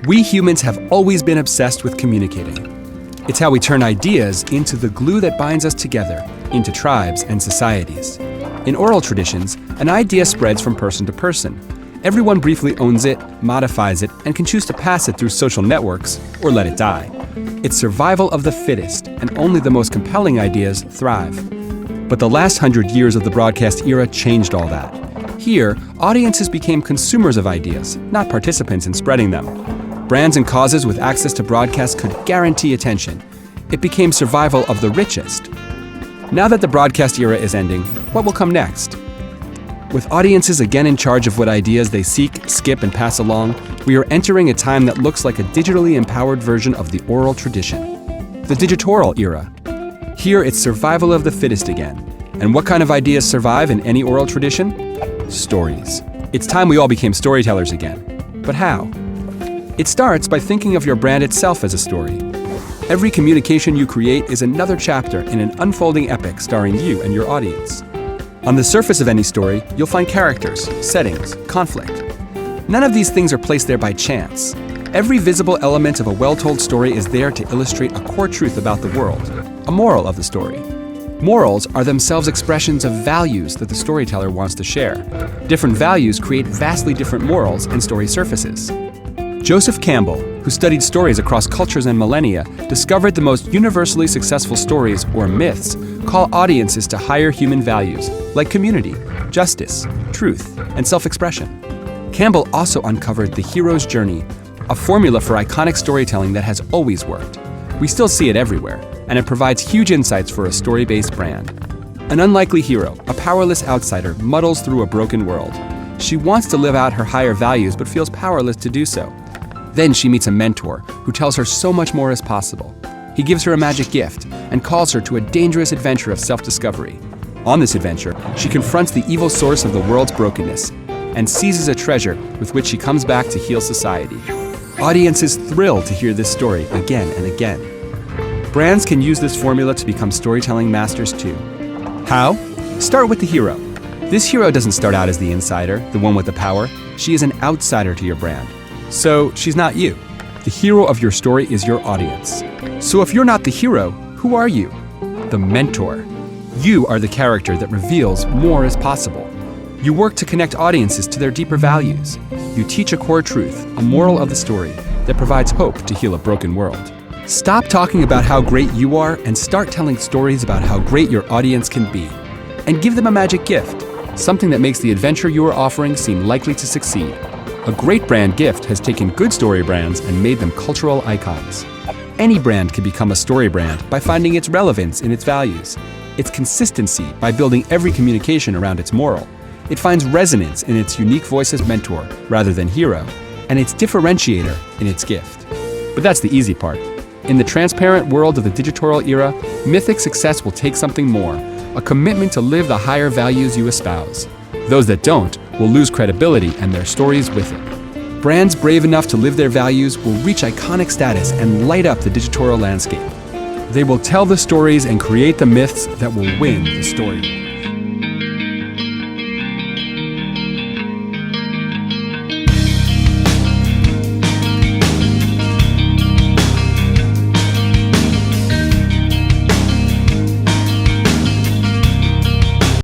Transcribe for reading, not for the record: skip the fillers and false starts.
We humans have always been obsessed with communicating. It's how we turn ideas into the glue that binds us together, into tribes and societies. In oral traditions, an idea spreads from person to person. Everyone briefly owns it, modifies it, and can choose to pass it through social networks or let it die. It's survival of the fittest, and only the most compelling ideas thrive. But the last 100 years of the broadcast era changed all that. Here, audiences became consumers of ideas, not participants in spreading them. Brands and causes with access to broadcast could guarantee attention. It became survival of the richest. Now that the broadcast era is ending, what will come next? With audiences again in charge of what ideas they seek, skip, and pass along, we are entering a time that looks like a digitally empowered version of the oral tradition. The digital era. Here, it's survival of the fittest again. And what kind of ideas survive in any oral tradition? Stories. It's time we all became storytellers again. But how? It starts by thinking of your brand itself as a story. Every communication you create is another chapter in an unfolding epic starring you and your audience. On the surface of any story, you'll find characters, settings, conflict. None of these things are placed there by chance. Every visible element of a well-told story is there to illustrate a core truth about the world, a moral of the story. Morals are themselves expressions of values that the storyteller wants to share. Different values create vastly different morals and story surfaces. Joseph Campbell, who studied stories across cultures and millennia, discovered the most universally successful stories, or myths, call audiences to higher human values, like community, justice, truth, and self-expression. Campbell also uncovered the hero's journey, a formula for iconic storytelling that has always worked. We still see it everywhere, and it provides huge insights for a story-based brand. An unlikely hero, a powerless outsider, muddles through a broken world. She wants to live out her higher values but feels powerless to do so. Then she meets a mentor who tells her so much more is possible. He gives her a magic gift and calls her to a dangerous adventure of self-discovery. On this adventure, she confronts the evil source of the world's brokenness and seizes a treasure with which she comes back to heal society. Audiences thrill to hear this story again and again. Brands can use this formula to become storytelling masters too. How? Start with the hero. This hero doesn't start out as the insider, the one with the power. She is an outsider to your brand. So she's not you. The hero of your story is your audience. So if you're not the hero, who are you? The mentor. You are the character that reveals more is possible. You work to connect audiences to their deeper values. You teach a core truth, a moral of the story, that provides hope to heal a broken world. Stop talking about how great you are and start telling stories about how great your audience can be. And give them a magic gift, something that makes the adventure you are offering seem likely to succeed. A great brand gift has taken good story brands and made them cultural icons. Any brand can become a story brand by finding its relevance in its values, its consistency by building every communication around its moral. It finds resonance in its unique voice as mentor rather than hero, and its differentiator in its gift. But that's the easy part. In the transparent world of the digital era, mythic success will take something more, a commitment to live the higher values you espouse. Those that don't will lose credibility and their stories with it. Brands brave enough to live their values will reach iconic status and light up the digital landscape. They will tell the stories and create the myths that will win the story.